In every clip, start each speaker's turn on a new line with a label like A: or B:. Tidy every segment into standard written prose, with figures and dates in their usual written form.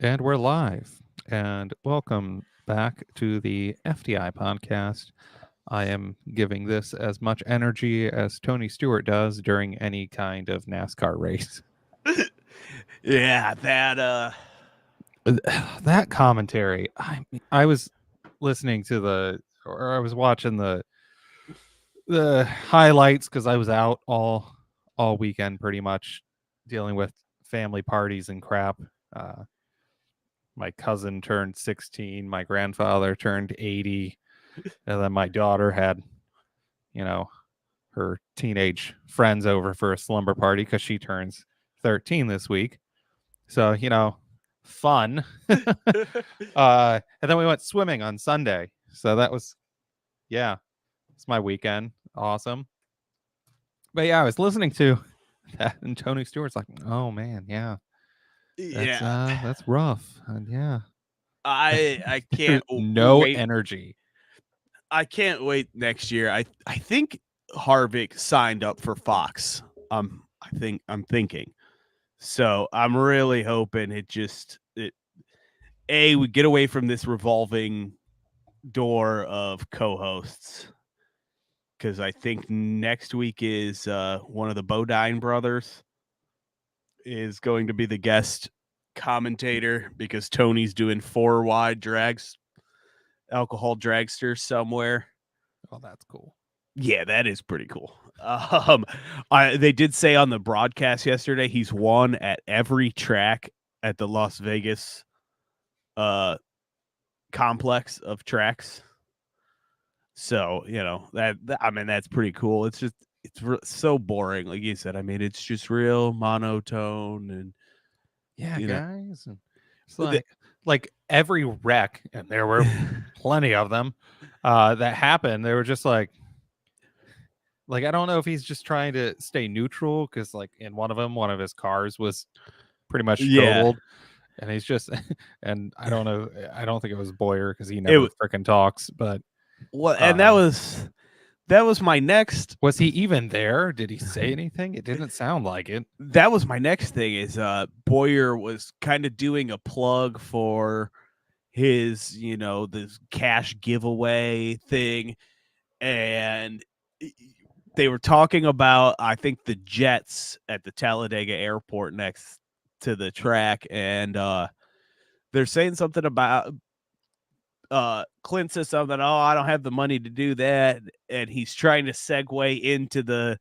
A: And we're live. And welcome back to the FTI Podcast. I am giving this as much energy as Tony Stewart does during any kind of NASCAR race.
B: Yeah, that
A: That commentary, I was listening to I was watching the highlights because I was out all weekend pretty much dealing with family parties and crap. Uh, my cousin turned 16, my grandfather turned 80, and then my daughter had, you know, her teenage friends over for a slumber party because she turns 13 this week. So, fun. And then we went swimming on Sunday. So that was, yeah, it's my weekend. Awesome. But yeah, I was listening to that, and Tony Stewart's like, oh man, yeah,
B: yeah.
A: that's rough. And yeah,
B: I
A: there's
B: can't
A: no
B: wait.
A: energy.
B: I can't wait next year. I think Harvick signed up for Fox. I'm thinking. So I'm really hoping we get away from this revolving door of co-hosts. Because I think next week is one of the Bodine brothers is going to be the guest commentator because Tony's doing 4 wide drags, alcohol dragster somewhere.
A: Oh, that's cool.
B: Yeah, that is pretty cool. They did say on the broadcast yesterday he's won at every track at the Las Vegas complex of tracks. So, that's pretty cool. It's so boring. Like you said, it's just real monotone and
A: Yeah,
B: you know
A: guys. And it's like every wreck, and there were plenty of them that happened. They were just like I don't know if he's just trying to stay neutral because like in one of them, one of his cars was pretty much totaled, and he's just and I don't know. I don't think it was Boyer because he never freaking talks. But
B: and that was my next.
A: Was he even there? Did he say anything? It didn't sound like it.
B: That was my next thing is Boyer was kind of doing a plug for his, this cash giveaway thing. And they were talking about, I think, the jets at the Talladega airport next to the track. And they're saying something about Clint says something, oh, I don't have the money to do that. And he's trying to segue into the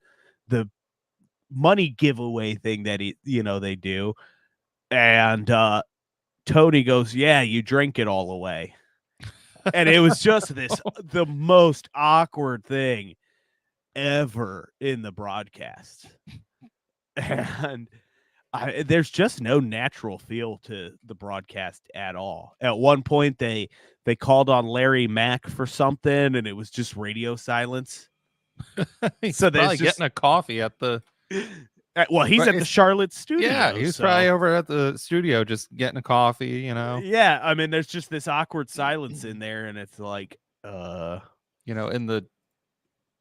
B: money giveaway thing that they do. And Tony goes, yeah, you drink it all away. And it was just the most awkward thing ever in the broadcast. And there's just no natural feel to the broadcast at all. At one point, they called on Larry Mack for something, and it was just radio silence.
A: He's probably getting a coffee at the.
B: Well, he's at the Charlotte studio.
A: Yeah, he's probably over at the studio just getting a coffee,
B: Yeah, there's just this awkward silence in there, and it's like,
A: in the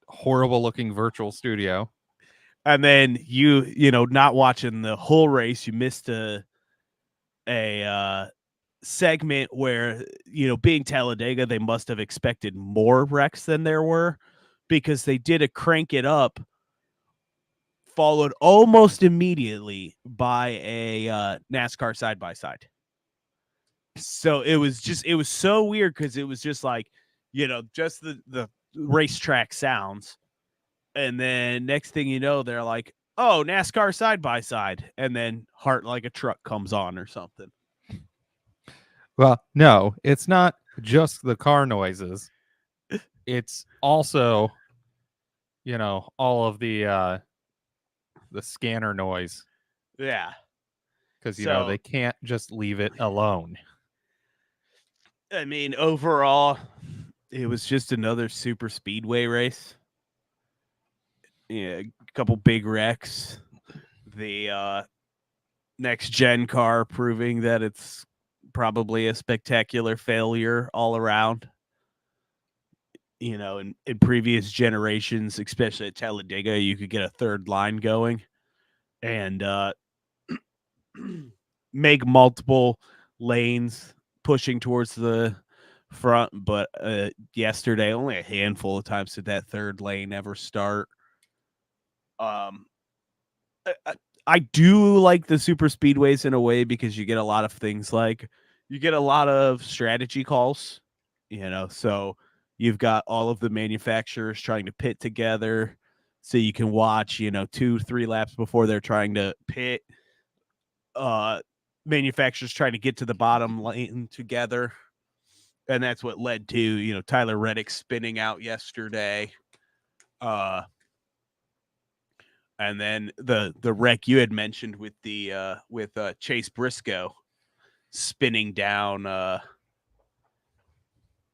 A: horrible-looking virtual studio.
B: And then not watching the whole race, you missed a segment where, being Talladega, they must have expected more wrecks than there were because they did a crank it up, followed almost immediately by a NASCAR side-by-side. So it was so weird because it was just like, just the racetrack sounds. And then next thing you know, they're like, oh, NASCAR side-by-side. And then Heart Like a Truck comes on or something.
A: Well, no, it's not just the car noises. It's also, all of the scanner noise.
B: Yeah.
A: Because, they can't just leave it alone.
B: Overall, it was just another super speedway race. Yeah, a couple big wrecks. The next gen car proving that it's probably a spectacular failure all around. In previous generations, especially at Talladega, you could get a third line going and make multiple lanes pushing towards the front, but yesterday only a handful of times did that third lane ever start. I do like the super speedways in a way because you get a lot of things like you get a lot of strategy calls, so you've got all of the manufacturers trying to pit together so you can watch, 2-3 laps before they're trying to pit. Manufacturers trying to get to the bottom lane together. And that's what led to, Tyler Reddick spinning out yesterday. And then the wreck you had mentioned with the with Chase Briscoe spinning down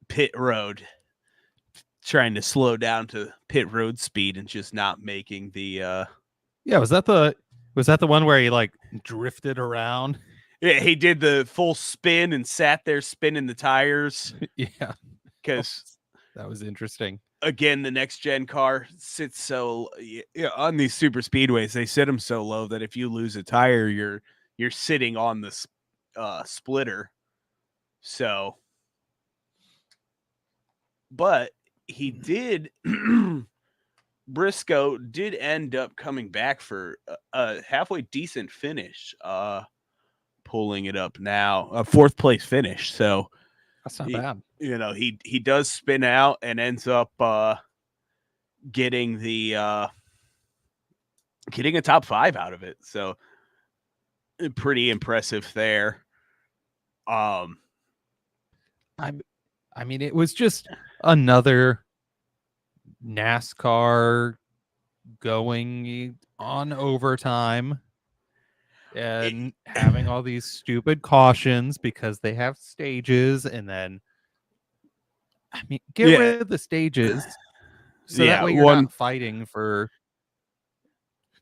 B: pit road, trying to slow down to pit road speed and just not making the
A: Yeah, was that the one where he like drifted around?
B: Yeah, he did the full spin and sat there spinning the tires.
A: Yeah,
B: Because
A: that was interesting.
B: Again, the next gen car sits so on these super speedways. They sit them so low that if you lose a tire, you're sitting on the splitter. So, but he did. Briscoe did end up coming back for a halfway decent finish. Pulling it up now, a 4th place finish. So
A: that's not bad.
B: He does spin out and ends up getting the getting a top 5 out of it. So pretty impressive there.
A: I mean, it was just another NASCAR going on overtime and having all these stupid cautions because they have stages, and then get rid of the stages so that way you're not fighting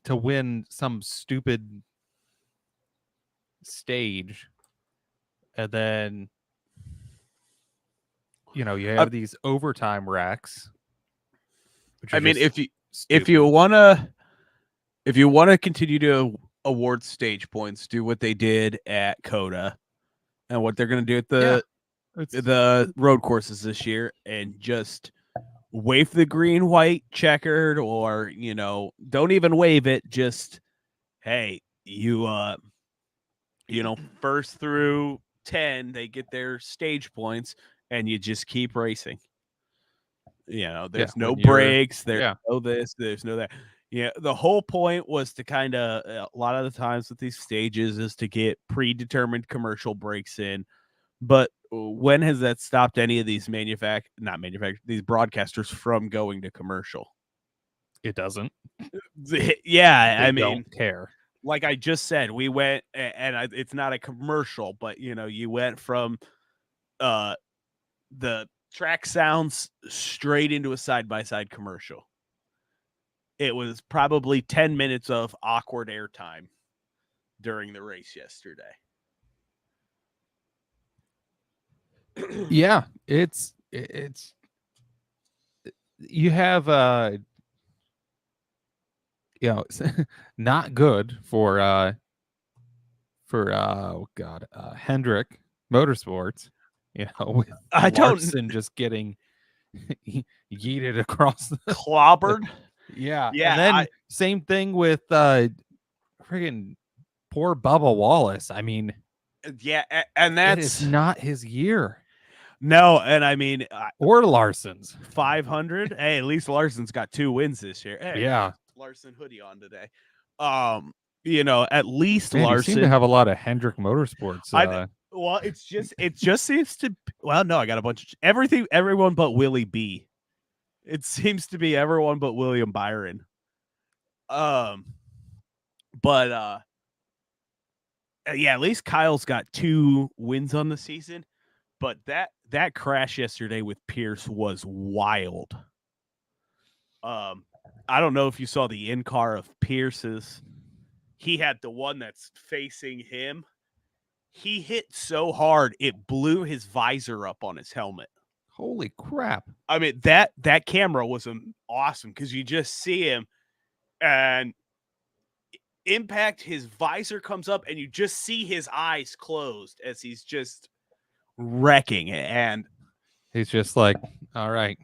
A: to win some stupid stage, and then you have these overtime wrecks.
B: I mean, if you want to continue to award stage points, do what they did at COTA and what they're going to do at the road courses this year, and just wave the green, white, checkered, or don't even wave it. Just hey, first through 10, they get their stage points, and you just keep racing. There's no breaks. There's no this. There's no that. Yeah, the whole point was to kind of a lot of the times with these stages is to get predetermined commercial breaks in. But when has that stopped any of these these broadcasters from going to commercial?
A: It doesn't.
B: Yeah,
A: I mean, don't care.
B: Like I just said, we went, and it's not a commercial, but you went from the track sounds straight into a side-by-side commercial. It was probably 10 minutes of awkward airtime during the race yesterday.
A: Yeah, it's you have not good for Hendrick Motorsports, with Larson just getting yeeted across the
B: clobbered.
A: Yeah. And then same thing with friggin' poor Bubba Wallace. I mean,
B: yeah, and that's
A: it is not his year.
B: No, and I mean,
A: or Larson's
B: 500. Hey, at least Larson's got 2 wins this year. Hey,
A: yeah,
B: Larson hoodie on today. At least Larson.
A: You seem to have a lot of Hendrick Motorsports.
B: Well, it just seems to. Well, no, I got a bunch of everyone but Willie B. It seems to be everyone but William Byron. At least Kyle's got 2 wins on the season. But that crash yesterday with Pierce was wild. I don't know if you saw the in-car of Pierce's. He had the one that's facing him. He hit so hard, it blew his visor up on his helmet.
A: Holy crap.
B: I mean, that camera was awesome because you just see him, and impact, his visor comes up, and you just see his eyes closed as he's just wrecking it. And
A: He's just like, all right,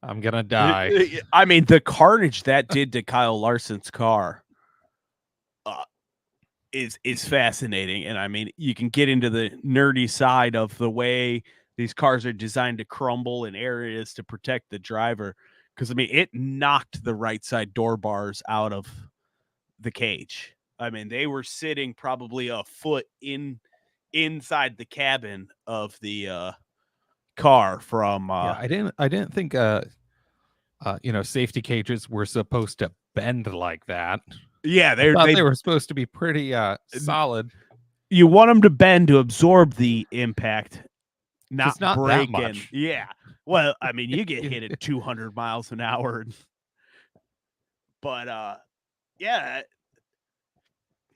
A: I'm gonna die.
B: I mean, the carnage that did to Kyle Larson's car is fascinating. And I mean, you can get into the nerdy side of the way these cars are designed to crumble in areas to protect the driver. Because I mean, it knocked the right side door bars out of the cage. I mean, they were sitting probably a foot inside the cabin of the car from
A: Yeah, I didn't think safety cages were supposed to bend like that.
B: yeah,
A: I thought
B: they
A: they were supposed to be pretty solid.
B: you want them to bend to absorb the impact, not
A: Just not that
B: break. And
A: much.
B: yeah, well, I mean, you get hit at 200 miles an hour, but yeah,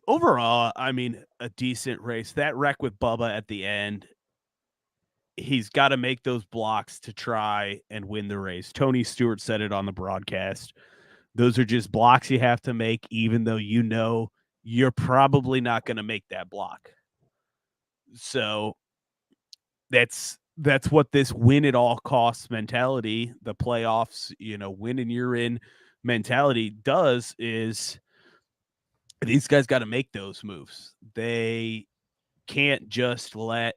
B: overall, I mean, a decent race. That wreck with Bubba at the end, he's got to make those blocks to try and win the race. Tony Stewart said it on the broadcast. Those are just blocks you have to make, even though you know you're probably not going to make that block. So that's what this win at all costs mentality, the playoffs, win and you're in mentality does, is these guys got to make those moves. They can't just let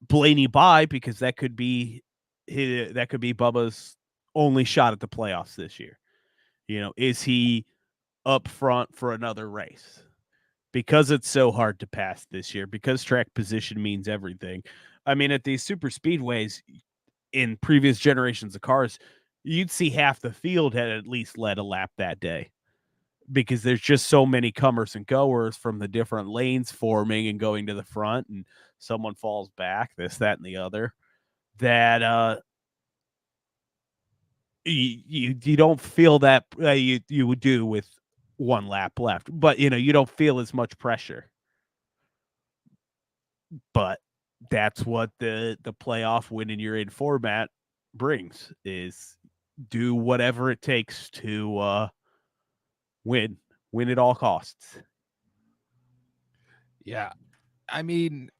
B: Blaney by, because that could be Bubba's only shot at the playoffs this year. Is he up front for another race? Because it's so hard to pass this year, because track position means everything. I mean, at these super speedways in previous generations of cars, you'd see half the field had at least led a lap that day, because there's just so many comers and goers from the different lanes forming and going to the front, and someone falls back, this, that, and the other, that you don't feel that you would do with one lap left, but you don't feel as much pressure. But that's what the playoff win and you're in format brings, is do whatever it takes to win at all costs.
A: Yeah, I mean,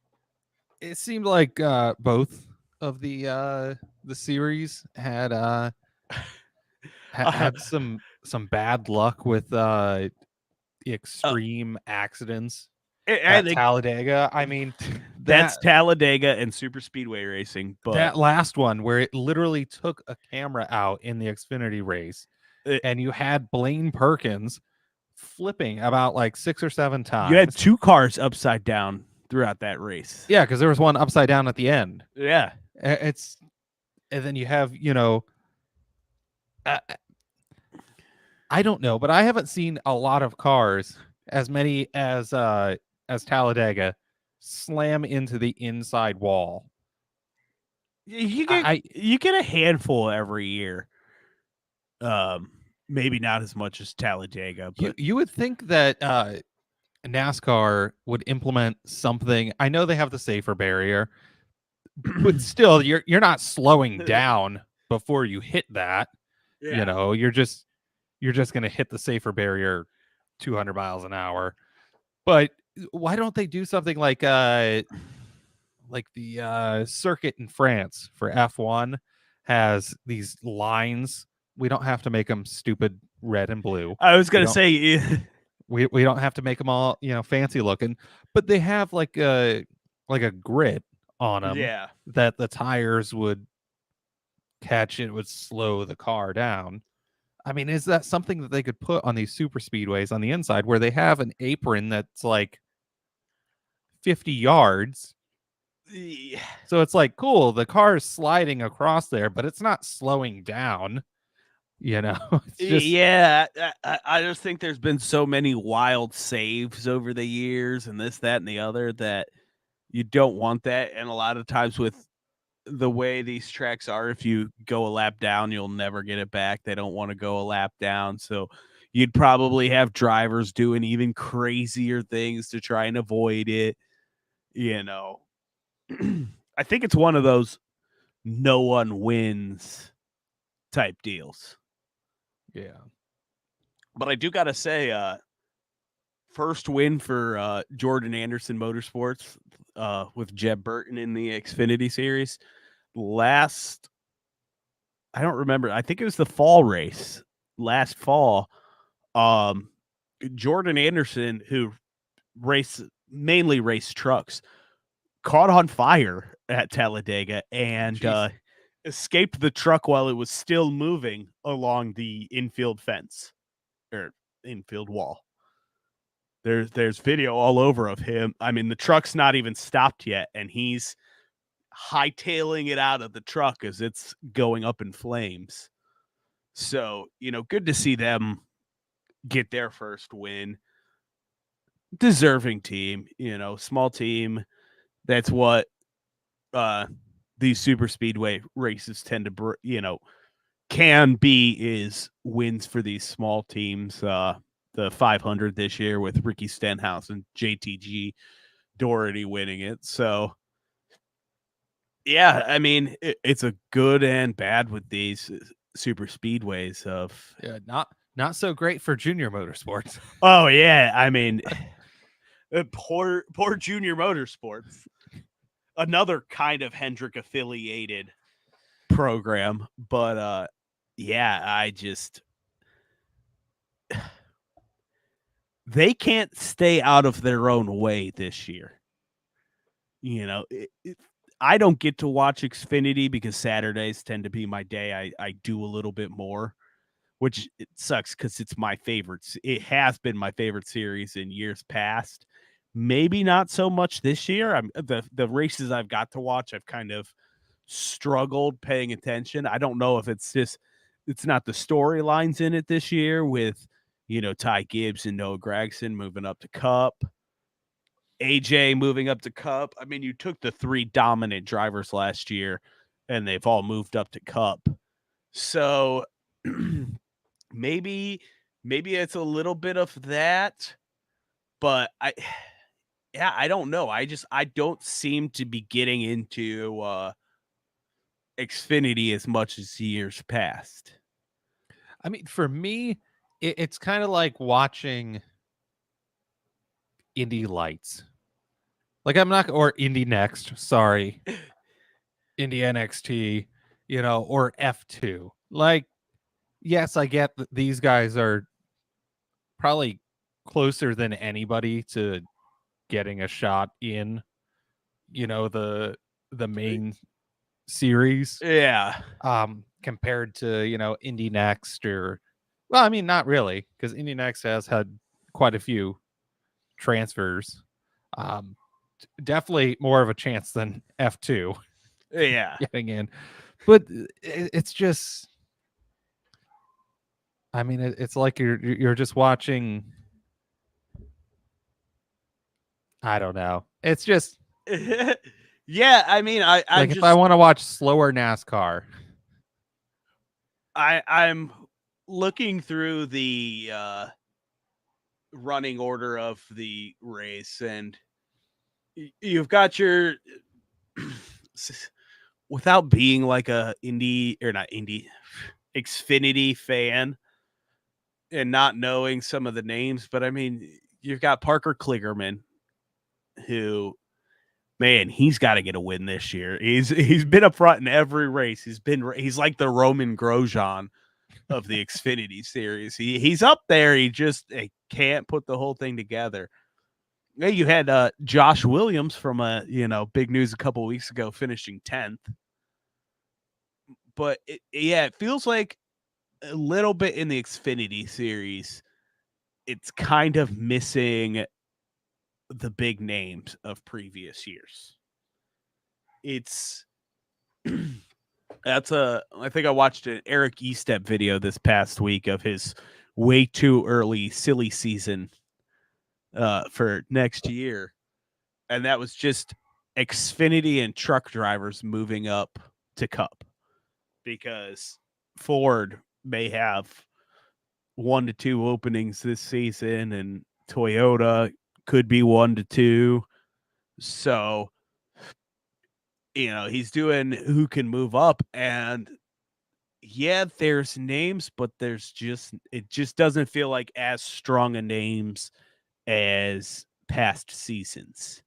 A: it seemed like both of the series had had some bad luck with extreme accidents at Talladega. I mean,
B: that's Talladega and super speedway racing, but
A: that last one where it literally took a camera out in the Xfinity race, and you had Blaine Perkins flipping about like 6 or 7 times.
B: You had 2 cars upside down throughout that race.
A: Yeah, because there was one upside down at the end.
B: Yeah,
A: and then you have I don't know, but I haven't seen a lot of cars, as many as Talladega, slam into the inside wall.
B: You get a handful every year. Maybe not as much as Talladega, but
A: you would think that NASCAR would implement something. I know they have the safer barrier, but still, you're not slowing down before you hit that.
B: yeah.
A: You're just going to hit the safer barrier 200 miles an hour. But why don't they do something like the circuit in France for F1 has these lines? We don't have to make them stupid red and blue.
B: I was going to say
A: we don't have to make them all, fancy looking, but they have like a grid on them,
B: yeah,
A: that the tires would catch, and it would slow the car down. I mean, is that something that they could put on these super speedways on the inside, where they have an apron that's like 50 yards? So it's like, cool, the car is sliding across there, but it's not slowing down. It's just,
B: yeah. I just think there's been so many wild saves over the years, and this, that, and the other, that you don't want that. And a lot of times with the way these tracks are, if you go a lap down, you'll never get it back. They don't want to go a lap down. So you'd probably have drivers doing even crazier things to try and avoid it. I think it's one of those no one wins type deals.
A: yeah.
B: But I do got to say, first win for Jordan Anderson Motorsports with Jeb Burton in the Xfinity Series. I don't remember. I think it was the fall race last fall. Jordan Anderson, who mainly raced trucks, caught on fire at Talladega and escaped the truck while it was still moving along the infield fence or infield wall. There's video all over of him. I mean, the truck's not even stopped yet, and he's hightailing it out of the truck as it's going up in flames. So, good to see them get their first win. Deserving team, small team. That's what these super speedway races tend to, can be, is wins for these small teams. The 500 this year with Ricky Stenhouse and JTG Doherty winning it. So, yeah, I mean, it's a good and bad with these super speedways of
A: not so great for junior motorsports.
B: Oh yeah, I mean, poor junior motorsports. Another kind of Hendrick affiliated program, but yeah, I just they can't stay out of their own way this year. I don't get to watch Xfinity because Saturdays tend to be my day. I do a little bit more, which it sucks because it's my favorite. It has been my favorite series in years past. Maybe not so much this year. The races I've got to watch, I've kind of struggled paying attention. I don't know if it's not the storylines in it this year with, Ty Gibbs and Noah Gragson moving up to Cup, AJ moving up to Cup. I mean, you took the three dominant drivers last year and they've all moved up to Cup. So maybe it's a little bit of that, but I don't know. I don't seem to be getting into Xfinity as much as years past.
A: I mean, for me, it's kind of like watching Indy Lights. Like or Indy Next, sorry. Indy NXT, or F2. Like, yes, I get that these guys are probably closer than anybody to getting a shot in, the main series.
B: Yeah.
A: Compared to, Indy Next well, I mean, not really, because Indy Next has had quite a few transfers. Definitely more of a chance than F2
B: Yeah.
A: getting in. But it's just, I mean, it's like you're just watching. I don't know. It's just
B: yeah. I mean,
A: if I want to watch slower NASCAR,
B: I'm looking through the running order of the race, and you've got your without being like a Xfinity fan and not knowing some of the names, but I mean, you've got Parker Kligerman, who, man, he's got to get a win this year. He's been up front in every race. He's like the Roman Grosjean of the Xfinity series. He's up there. He just can't put the whole thing together. You had Josh Williams from big news a couple of weeks ago, finishing 10th. But it feels like a little bit in the Xfinity series, it's kind of missing the big names of previous years. It's I think I watched an Eric Estep video this past week of his way too early silly season for next year. And that was just Xfinity and truck drivers moving up to Cup, because Ford may have 1 to 2 openings this season and Toyota could be 1 to 2. So, he's doing who can move up, and yeah, there's names, but it just doesn't feel like as strong a names as past seasons.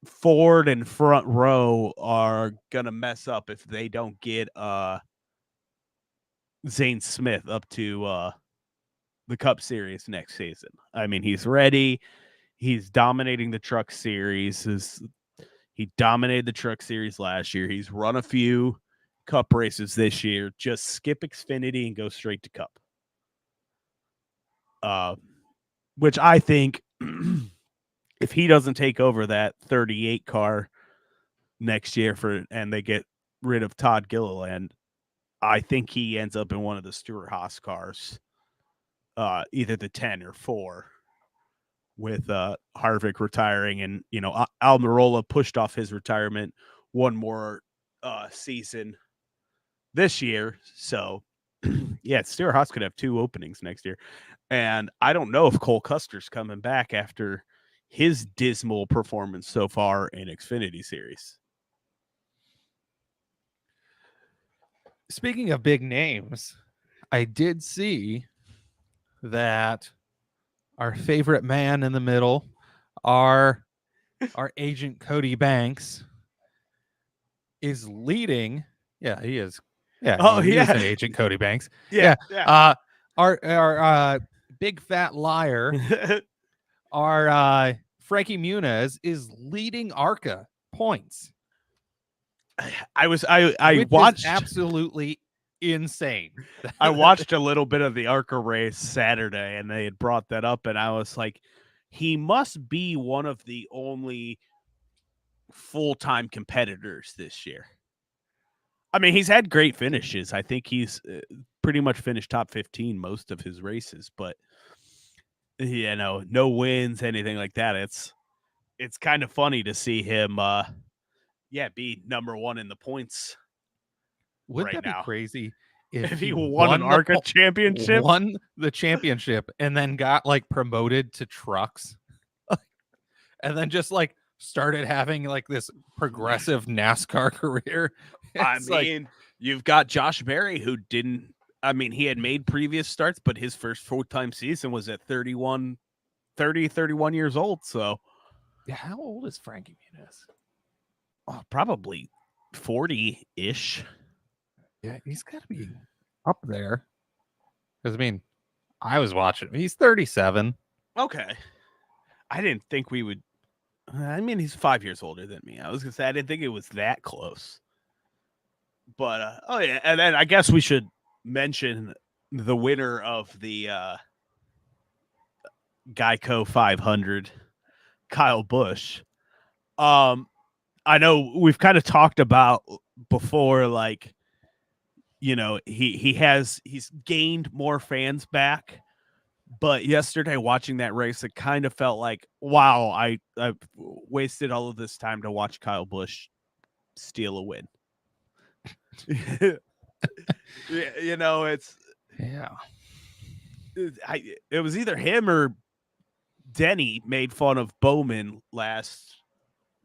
B: Ford and Front Row are gonna mess up if they don't get Zane Smith up to the Cup Series next season. I mean, he's ready. He's dominating the Truck Series. He dominated the Truck Series last year. He's run a few Cup races this year. Just skip Xfinity and go straight to Cup. Which I think if he doesn't take over that 38 car next year and they get rid of Todd Gilliland, I think he ends up in one of the Stewart-Haas cars, either the 10 or 4, with Harvick retiring. And, Almirola pushed off his retirement one more season this year. So, yeah, Stewart-Haas could have 2 openings next year. And I don't know if Cole Custer's coming back after his dismal performance so far in Xfinity Series.
A: Speaking of big names, I did see that our favorite man in the middle, our agent Cody Banks, is leading. Yeah, he is. Yeah, he is an agent Cody Banks.
B: Yeah.
A: Our big fat liar, our Frankie Muniz is leading ARCA points.
B: I
A: which
B: watched
A: is absolutely insane.
B: I watched a little bit of the ARCA race Saturday, and they had brought that up, and I was like, he must be one of the only full-time competitors this year. I mean, he's had great finishes. I think he's pretty much finished top 15 most of his races, but no wins, anything like that. It's kind of funny to see him be number 1 in the points.
A: Wouldn't that be crazy
B: if he won an ARCA championship?
A: Won the championship and then got like promoted to trucks and then just like started having like this progressive NASCAR career.
B: You've got Josh Berry, who he had made previous starts, but his first full-time season was at 31 years old. So
A: yeah, how old is Frankie Muniz?
B: Oh, probably 40-ish.
A: Yeah, he's got to be up there. Because, I was watching. He's 37.
B: Okay. I didn't think we would. He's 5 years older than me. I was going to say, I didn't think it was that close. But, and then I guess we should mention the winner of the Geico 500, Kyle Busch. I know we've kind of talked about before, like, he's gained more fans back, but yesterday watching that race, it kind of felt like, wow, I've wasted all of this time to watch Kyle Busch steal a win. It was either him or Denny made fun of Bowman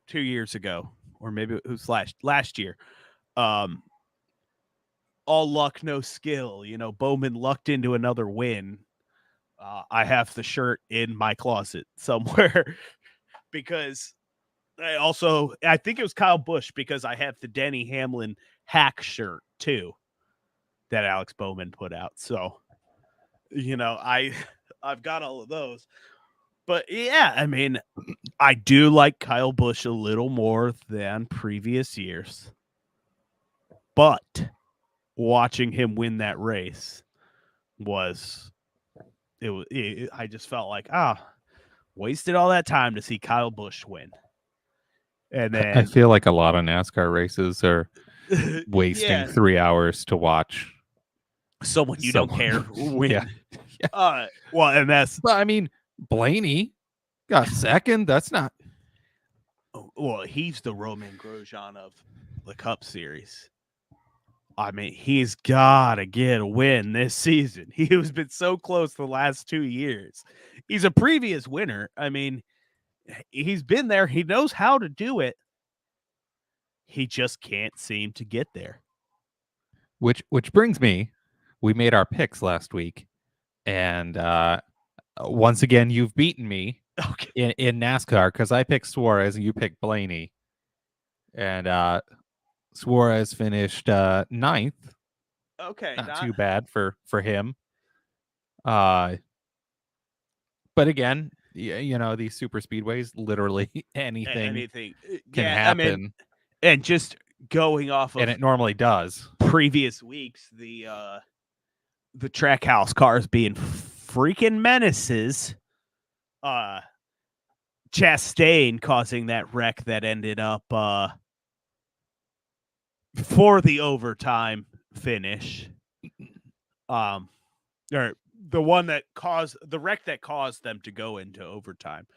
B: 2 years ago, or maybe it was last year. All luck, no skill. Bowman lucked into another win. I have the shirt in my closet somewhere because I think it was Kyle Busch, because I have the Denny Hamlin hack shirt too that Alex Bowman put out. So, I've got all of those. But yeah, I do like Kyle Busch a little more than previous years. But watching him win that race I just felt like, wasted all that time to see Kyle Busch win. And then
A: I feel like a lot of NASCAR races are wasting 3 hours to watch
B: someone you don't care win.
A: Yeah.
B: And that's.
A: But Blaney got second. That's not.
B: Well, he's the Roman Grosjean of the Cup Series. He's got to get a win this season. He has been so close the last 2 years. He's a previous winner. He's been there. He knows how to do it. He just can't seem to get there.
A: Which brings me, we made our picks last week, and once again you've beaten me
B: Okay.
A: in NASCAR because I picked Suarez and you picked Blaney, and Suarez finished ninth.
B: Okay.
A: Not too bad for him. But again, you know, these super speedways, literally anything
B: anything.
A: can
B: Yeah, I mean,
A: happen,
B: and just going off
A: and
B: of
A: it normally does.
B: previous weeks, the Trackhouse cars being freaking menaces. Chastain causing that wreck that ended up for the overtime finish. Or the one that caused the wreck that caused them to go into overtime.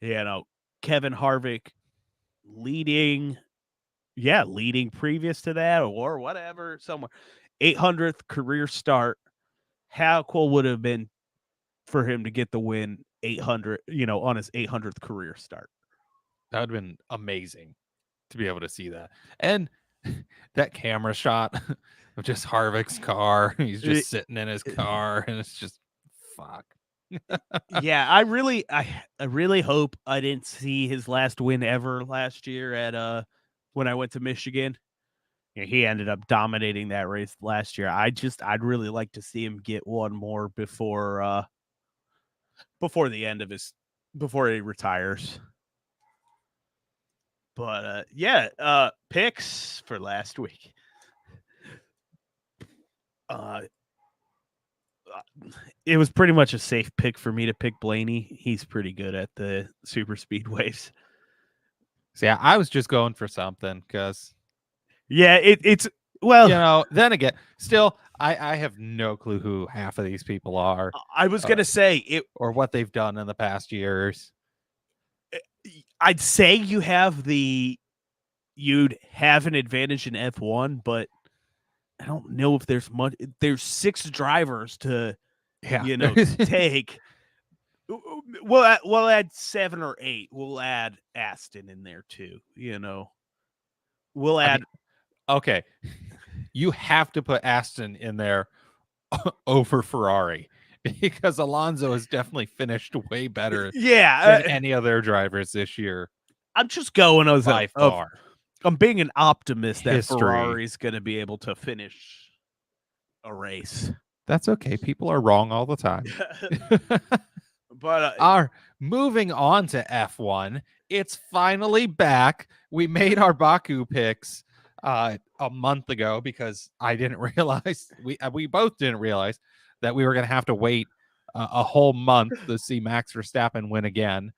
B: You know, Kevin Harvick leading previous to that or whatever, somewhere. 800th career start. How cool would it have been for him to get the win 800, on his 800th career start?
A: That would have been amazing to be able to see that. And that camera shot of just Harvick's car, he's just sitting in his car, and it's just fuck.
B: Yeah, I really hope I didn't see his last win ever last year at when I went to Michigan. Yeah, he ended up dominating that race last year. I'd really like to see him get one more before the end of before he retires. But picks for last week. It was pretty much a safe pick for me to pick Blaney. He's pretty good at the super speedways.
A: So yeah, I was just going for something because
B: it's well,
A: you know. Then again, still, I have no clue who half of these people are.
B: I was gonna say it
A: or what they've done in the past years.
B: I'd say you'd have an advantage in F1, but I don't know if there's much. There's 6 drivers to, take. We'll add 7 or 8. We'll add Aston in there too. We'll add.
A: Okay, you have to put Aston in there over Ferrari because Alonso has definitely finished way better. Than any other drivers this year.
B: I'm just going as
A: by far.
B: I'm being an optimist that Ferrari's going to be able to finish a race.
A: That's okay. People are wrong all the time.
B: But
A: moving on to F1, it's finally back. We made our Baku picks a month ago because I didn't realize we both didn't realize that we were going to have to wait a whole month to see Max Verstappen win again.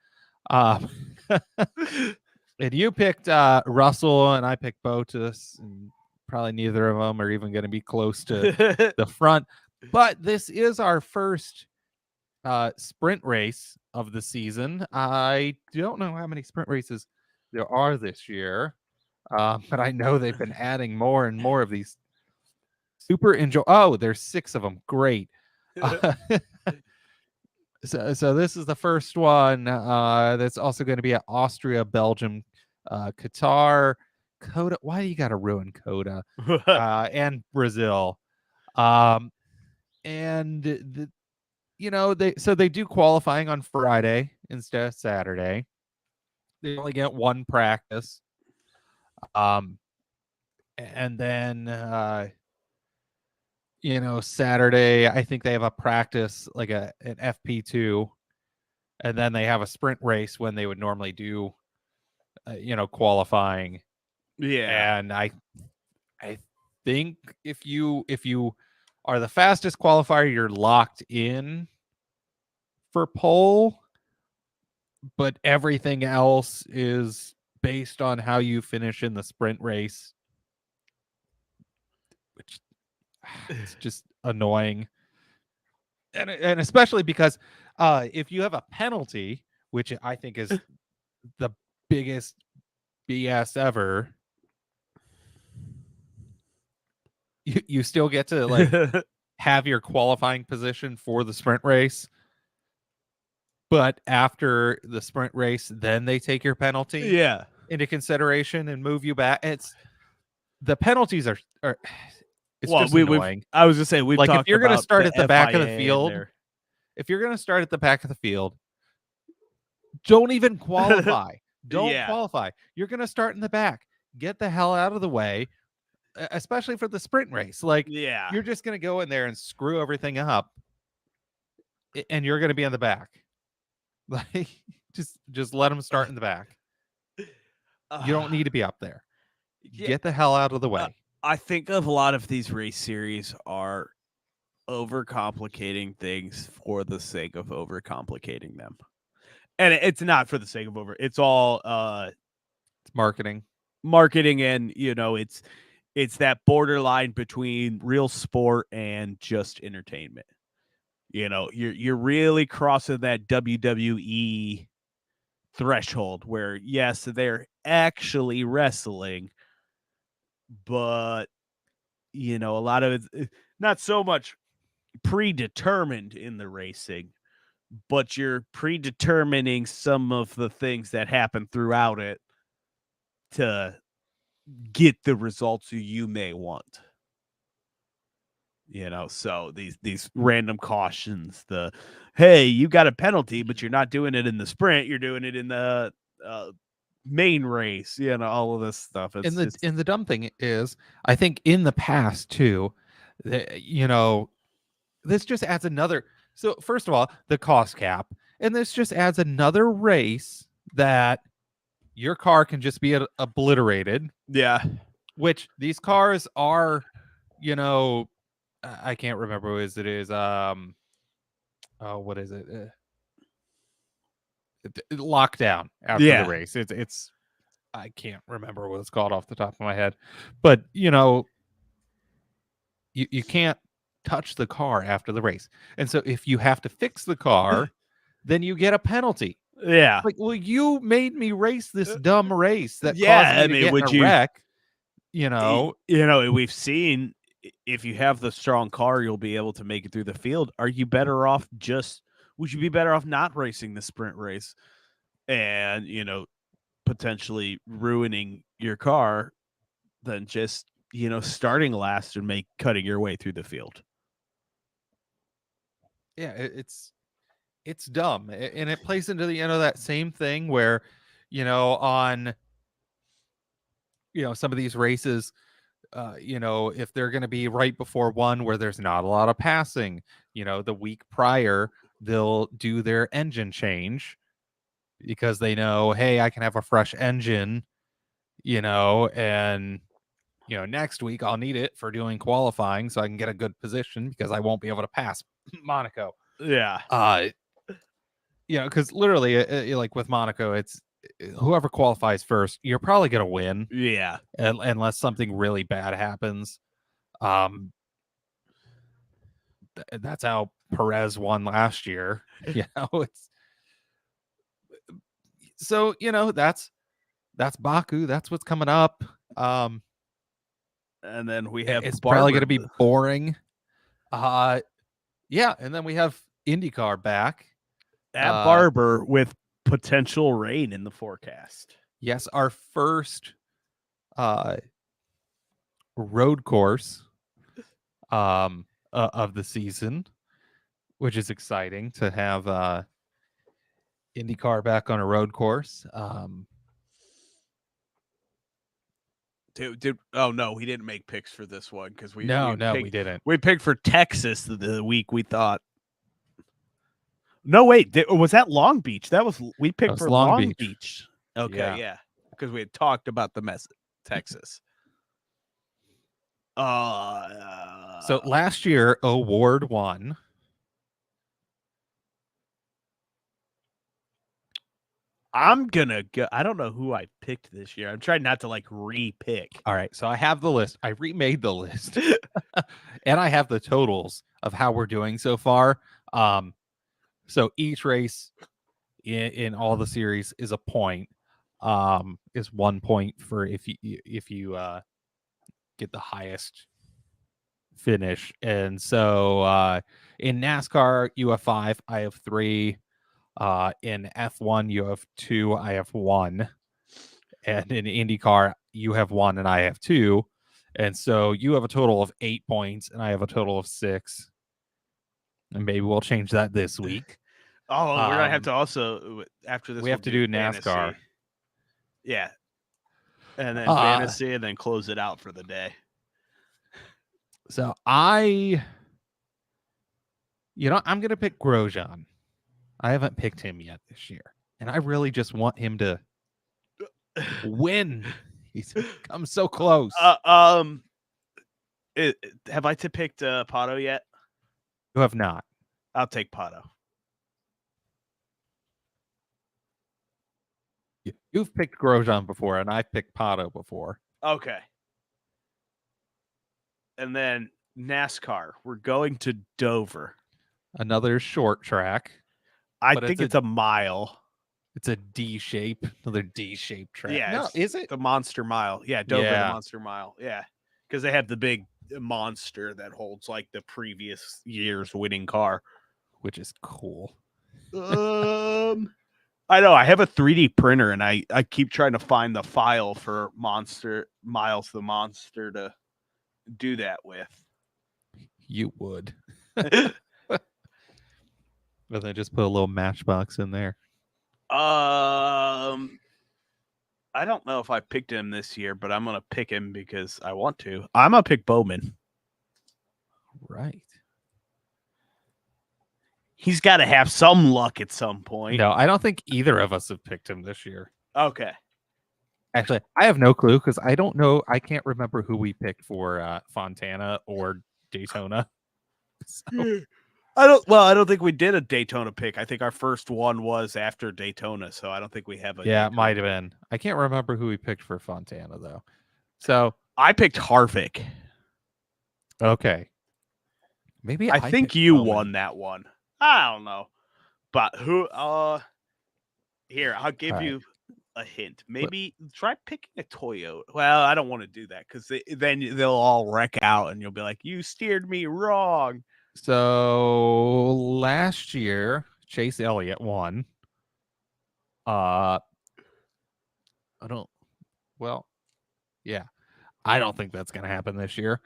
A: And you picked Russell, and I picked Bottas, and probably neither of them are even going to be close to the front. But this is our first sprint race of the season. I don't know how many sprint races there are this year, but I know they've been adding more and more of these. Super enjoy. Oh, there's 6 of them. Great. So this is the first one that's also going to be at Austria, Belgium, Qatar, Coda. Why do you got to ruin Coda? And Brazil. And they do qualifying on Friday instead of Saturday. They only get 1 practice. And then Saturday, I think they have a practice like an FP2, and then they have a sprint race when they would normally do, qualifying.
B: Yeah.
A: And I think if you are the fastest qualifier, you're locked in for pole, but everything else is based on how you finish in the sprint race, which it's just annoying. And especially because if you have a penalty, which I think is the biggest BS ever, you still get to have your qualifying position for the sprint race. But after the sprint race, then they take your penalty into consideration and move you back. The penalties are It's
B: Well,
A: just annoying.
B: I was gonna say we've
A: Like if
B: talked
A: you're going to
B: about
A: start
B: the
A: at the back of the
B: FIA and
A: field,
B: their-
A: if you're going to start at the back of the field, don't even qualify. Don't
B: Yeah.
A: qualify. You're going to start in the back. Get the hell out of the way, especially for the sprint race. Like
B: Yeah.
A: you're just going to go in there and screw everything up, and you're going to be in the back. Like just let them start in the back. You don't need to be up there.
B: Yeah,
A: Get the hell out of the way.
B: I think of a lot of these race series are overcomplicating things for the sake of overcomplicating them. And it's not for the sake of it's all
A: It's marketing.
B: And it's that borderline between real sport and just entertainment. You're really crossing that WWE threshold where yes, they're actually wrestling, but a lot of it's not so much predetermined in the racing, but you're predetermining some of the things that happen throughout it to get the results you may want. So these random cautions, hey, you got a penalty, but you're not doing it in the sprint, you're doing it in the main race, all of this stuff.
A: And the dumb thing is, I think in the past too, this just adds another. So first of all, the cost cap, and this just adds another race that your car can just be obliterated.
B: Yeah.
A: Which these cars are, I can't remember what it is. What is it? Lockdown after the race. It's I can't remember what it's called off the top of my head, but you can't touch the car after the race, and so if you have to fix the car, then you get a penalty.
B: Yeah.
A: Like, well, you made me race this dumb race that
B: Yeah,
A: caused me to get in a wreck.
B: We've seen if you have the strong car, you'll be able to make it through the field. Would you be better off not racing the sprint race and, potentially ruining your car than just, starting last and cutting your way through the field?
A: Yeah, it's dumb. And it plays into the that same thing where, on some of these races, if they're going to be right before one where there's not a lot of passing, the week prior, they'll do their engine change because they know, hey, I can have a fresh engine, and, next week I'll need it for doing qualifying so I can get a good position because I won't be able to pass Monaco.
B: Yeah.
A: Because literally, like with Monaco, it's whoever qualifies first, you're probably going to win.
B: Yeah.
A: Unless something really bad happens. That's how Perez won last year. It's so that's Baku. That's what's coming up.
B: And then we have
A: it's
B: Barber.
A: probably going to be boring. Yeah, and then we have IndyCar back
B: at Barber with potential rain in the forecast.
A: Yes, our first road course of the season, which is exciting to have IndyCar back on a road course.
B: Oh no, we didn't make picks for this one because we
A: didn't.
B: We picked for Texas the week we thought. No, wait, was that Long Beach? We picked for Long Beach. Okay, yeah, because we had talked about the Texas.
A: So last year, Award won.
B: I'm gonna go. I don't know who I picked this year. I'm trying not to re-pick.
A: All right, so I have the list. I remade the list, and I have the totals of how we're doing so far. So each race in all the series is a point. Is 1 point for if you get the highest finish. And so in NASCAR you have 5, I have 3. In F1 you have 2, I have 1, and in IndyCar you have 1 and I have 2, And so you have a total of 8 points, and I have a total of 6. And maybe we'll change that this week.
B: Oh, we're gonna have to also after this.
A: We have to do NASCAR.
B: Fantasy. Yeah, and then fantasy, and then close it out for the day.
A: So I'm gonna pick Grosjean. I haven't picked him yet this year, and I really just want him to win. He's come so close.
B: Have I picked Pato yet?
A: You have not.
B: I'll take Pato.
A: You've picked Grosjean before, and I've picked Pato before.
B: Okay. And then NASCAR. We're going to Dover.
A: Another short track.
B: I think it's a mile.
A: It's a D shape. Another D-shaped track.
B: Yeah.
A: No, is it?
B: The Monster Mile. Yeah, Dover, the Monster Mile. Yeah. Because they have the big monster that holds like the previous year's winning car.
A: Which is cool.
B: I know. I have a 3D printer, and I keep trying to find the file for Miles the Monster to do that with.
A: You would. But then just put a little matchbox in there.
B: I don't know if I picked him this year, but I'm gonna pick him because I want to. I'm gonna pick Bowman.
A: Right.
B: He's got to have some luck at some point.
A: No, I don't think either of us have picked him this year.
B: Okay.
A: Actually, I have no clue because I don't know. I can't remember who we picked for Fontana or Daytona. So.
B: I don't think we did a Daytona pick. I think our first one was after Daytona, so I don't think we have a.
A: Yeah, it might have been. I can't remember who we picked for Fontana though. So
B: I picked Harvick.
A: Okay. Maybe
B: I think you won that one. I don't know, but who? Here I'll give you a hint. Maybe try picking a Toyota. Well, I don't want to do that because then they'll all wreck out, and you'll be like, "You steered me wrong."
A: So last year, Chase Elliott won. I don't think that's gonna happen this year.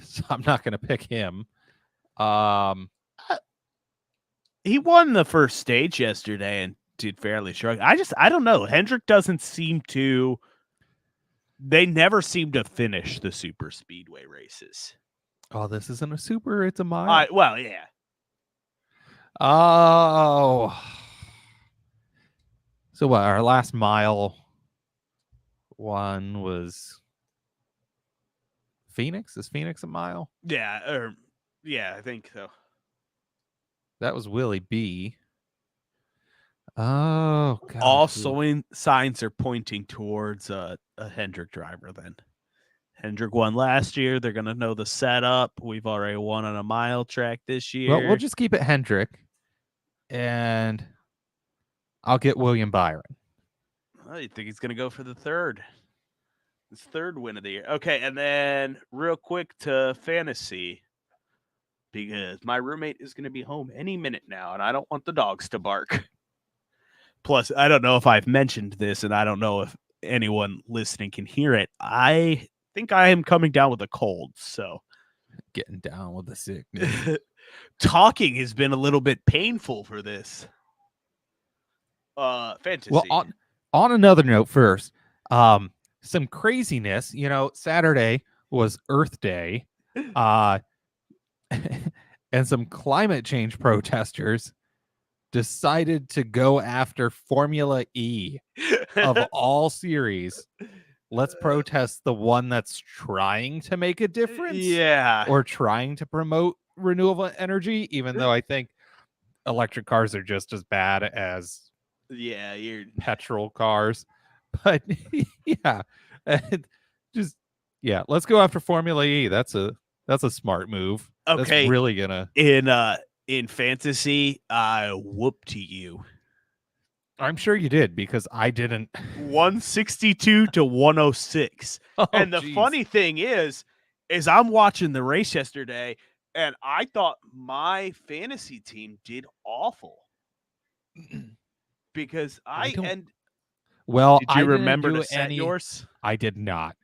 A: So I'm not gonna pick him.
B: He won the first stage yesterday and did fairly strong. I don't know. Hendrick doesn't seem to. They never seem to finish the super speedway races.
A: Oh, this isn't a super, it's a mile.
B: Well, yeah.
A: Oh. So what, our last mile one was Phoenix? Is Phoenix a mile?
B: Yeah, I think so.
A: That was Willie B. Oh, God.
B: All signs are pointing towards a Hendrick driver then. Hendrick won last year. They're going to know the setup. We've already won on a mile track this year.
A: Well, we'll just keep it Hendrick. And I'll get William Byron.
B: Oh, you think he's going to go for the third? His third win of the year. Okay, and then real quick to fantasy. Because my roommate is going to be home any minute now, and I don't want the dogs to bark. Plus, I don't know if I've mentioned this, and I don't know if anyone listening can hear it. I think I am coming down with a cold, so.
A: Getting down with the sickness.
B: Talking has been a little bit painful for this. Fantasy.
A: Well, on another note first, some craziness. Saturday was Earth Day. And some climate change protesters decided to go after Formula E of all series. Let's protest the one that's trying to make a difference.
B: Yeah.
A: Or trying to promote renewable energy, even though I think electric cars are just as bad as petrol cars. But let's go after Formula E. That's a smart move.
B: Okay,
A: that's really gonna
B: in fantasy. I whooped you.
A: I'm sure you did because I didn't.
B: 162 to 106. And the funny thing is I'm watching the race yesterday, and I thought my fantasy team did awful because
A: did you remember
B: to set yours?
A: I did not.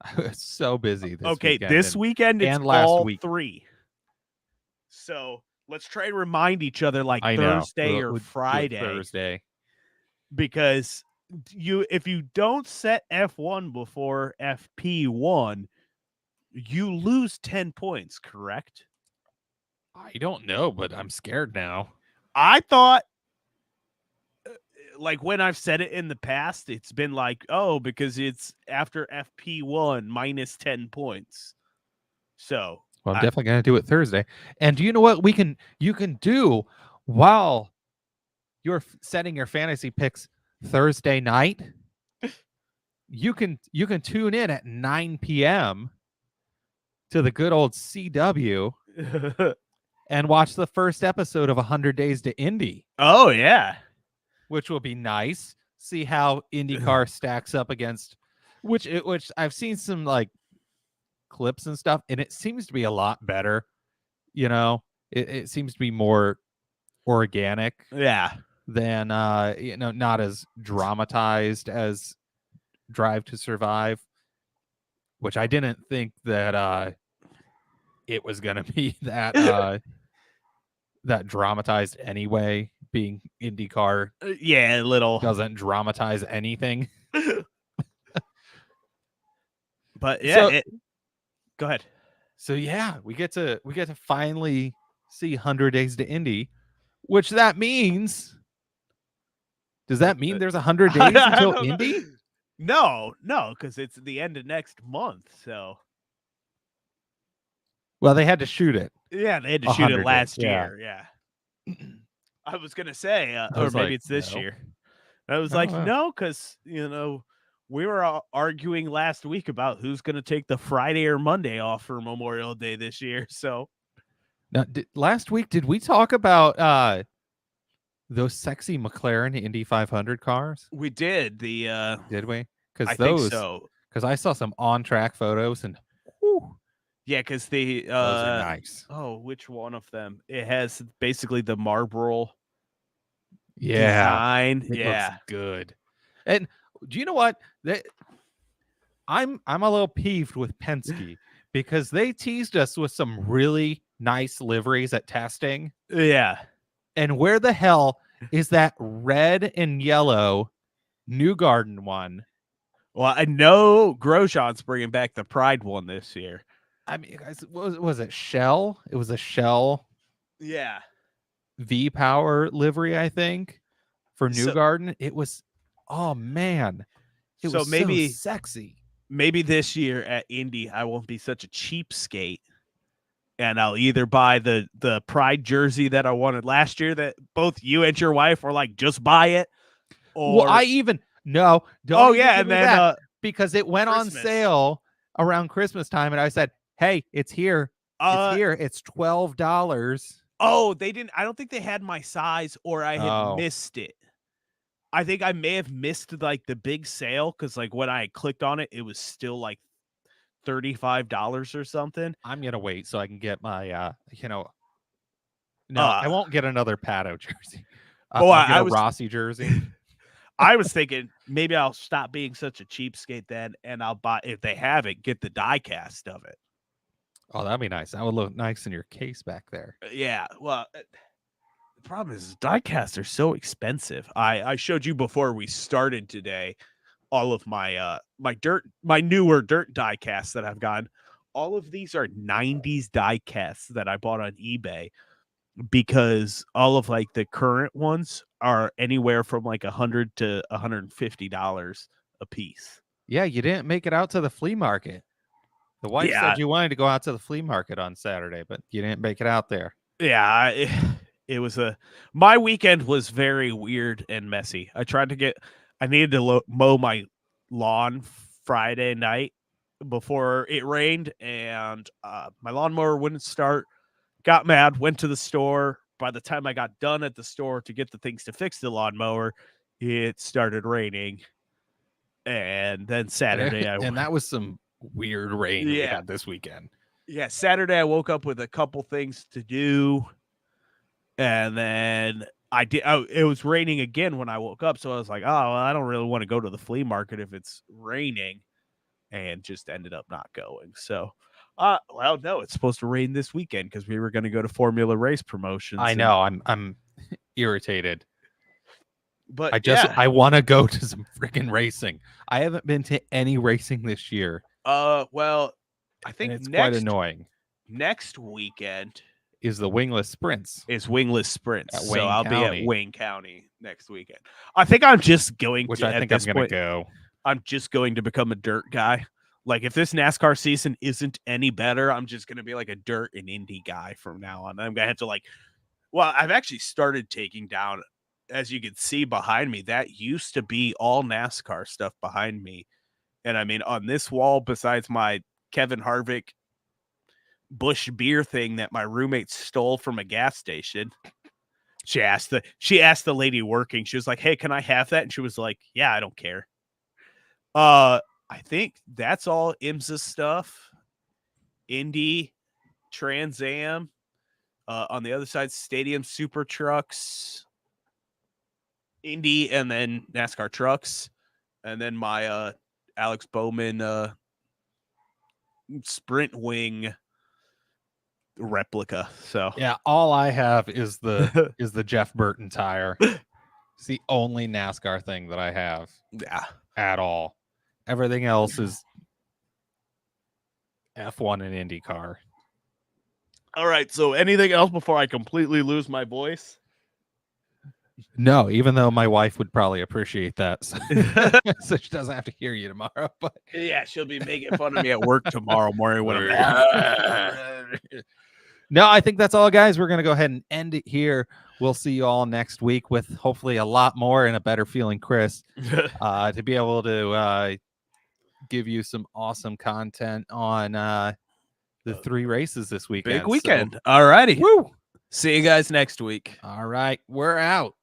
A: I was so busy this
B: Okay,
A: weekend.
B: this weekend it's
A: and last
B: all
A: week.
B: 3. So let's try to remind each other like
A: I know.
B: Thursday or
A: We'll do it
B: Friday,
A: Thursday.
B: because if you don't set F1 before FP1, you lose 10 points, correct?
A: I don't know, but I'm scared now.
B: I thought, like when I've said it in the past, it's been like, oh, because it's after FP1 minus 10 points. So
A: Well, I'm definitely going to do it Thursday. And do you know what you can do while you're setting your fantasy picks Thursday night? You can tune in at 9 p.m. to the good old CW and watch the first episode of 100 Days to Indy.
B: Oh, yeah.
A: Which will be nice. See how IndyCar stacks up against which I've seen some like clips and stuff, and it seems to be a lot better. You know, it seems to be more organic.
B: Yeah.
A: Than not as dramatized as Drive to Survive, which I didn't think that it was gonna be that that dramatized anyway. Being IndyCar,
B: yeah, a little
A: doesn't dramatize anything.
B: But yeah,
A: so,
B: go ahead.
A: So yeah, we get to finally see 100 Days to Indy, which that means. Does that mean there's 100 days until Indy?
B: No, because it's the end of next month. So,
A: well, they had to shoot it.
B: Yeah, they had to shoot it last year. Yeah. I was gonna say, or maybe it's this year. I was like, no, because we were arguing last week about who's gonna take the Friday or Monday off for Memorial Day this year. So,
A: now, last week did we talk about those sexy McLaren Indy 500 cars?
B: We did.
A: Did we?
B: I think so.
A: Because I saw some on-track photos and whew,
B: yeah, because
A: those are nice.
B: Oh, which one of them? It has basically the Marlboro
A: design.
B: It looks
A: good. And do you know what? I'm a little peeved with Penske because they teased us with some really nice liveries at testing.
B: Yeah.
A: And where the hell is that red and yellow New Garden one?
B: Well, I know Grosjean's bringing back the Pride one this year.
A: I mean, guys, was it Shell? It was a Shell.
B: Yeah.
A: V-Power livery, I think, for New Garden. It was, oh man, it was maybe so sexy.
B: Maybe this year at Indy, I won't be such a cheapskate, and I'll either buy the Pride jersey that I wanted last year that both you and your wife were like, just buy it. Or
A: well, don't.
B: Oh yeah, and then
A: that, because it went on sale around Christmas time, and I said, hey, it's here. It's here. It's $12.
B: Oh, they didn't. I don't think they had my size, or I had missed it. I think I may have missed like the big sale because like when I clicked on it, it was still like $35 or something.
A: I'm gonna wait so I can get my No, I won't get another Pato jersey. I'll get a Rossi jersey.
B: I was thinking maybe I'll stop being such a cheapskate then, and I'll buy, if they have it, get the die cast of it.
A: Oh, that'd be nice. That would look nice in your case back there.
B: Yeah. Well, the problem is die casts are so expensive. I showed you before we started today all of my my newer dirt die casts that I've gotten. All of these are 90s die casts that I bought on eBay, because all of like the current ones are anywhere from like $100 to $150 a piece.
A: Yeah, you didn't make it out to the flea market. The wife said you wanted to go out to the flea market on Saturday, but you didn't make it out there.
B: Yeah, it was my weekend was very weird and messy. I needed to mow my lawn Friday night before it rained, and my lawnmower wouldn't start. Got mad, went to the store. By the time I got done at the store to get the things to fix the lawnmower, it started raining. And then Saturday,
A: and that was some weird rain we had this weekend.
B: Yeah, Saturday I woke up with a couple things to do, and then it was raining again when I woke up, so I was like, oh, well, I don't really want to go to the flea market if it's raining. and just ended up not going. So, well, no, it's supposed to rain this weekend because we were going to go to Formula Race promotions.
A: I know. I'm irritated.
B: But
A: I want to go to some freaking racing. I haven't been to any racing this year.
B: Well, I think
A: it's quite annoying.
B: Next weekend
A: is the wingless sprints.
B: It's wingless sprints.
A: At
B: so
A: Wayne
B: I'll
A: County.
B: be at Wayne County next weekend. I think I'm just going
A: Which
B: to.
A: I think I'm going to go.
B: I'm just going to become a dirt guy. Like if this NASCAR season isn't any better, I'm just going to be like a dirt and Indy guy from now on. I'm going to have to well, I've actually started taking down, as you can see behind me, that used to be all NASCAR stuff behind me. And I mean, on this wall, besides my Kevin Harvick Busch beer thing that my roommate stole from a gas station, she asked the lady working, she was like, "Hey, can I have that?" And she was like, "Yeah, I don't care." I think that's all IMSA stuff. Indy, Trans Am, on the other side, Stadium Super Trucks, Indy, and then NASCAR trucks, and then my Alex Bowman Sprint Wing replica. So
A: yeah, all I have is the Jeff Burton tire. It's the only NASCAR thing that I have.
B: Yeah,
A: at all. Everything else is F1 and IndyCar.
B: All right. So anything else before I completely lose my voice?
A: No, even though my wife would probably appreciate that. So she doesn't have to hear you tomorrow. But
B: yeah, she'll be making fun of me at work tomorrow morning when
A: No, I think that's all, guys. We're going to go ahead and end it here. We'll see you all next week with hopefully a lot more and a better feeling Chris to be able to give you some awesome content on the 3 races this weekend.
B: Big weekend. So, all righty.
A: Woo!
B: See you guys next week.
A: All right. We're out.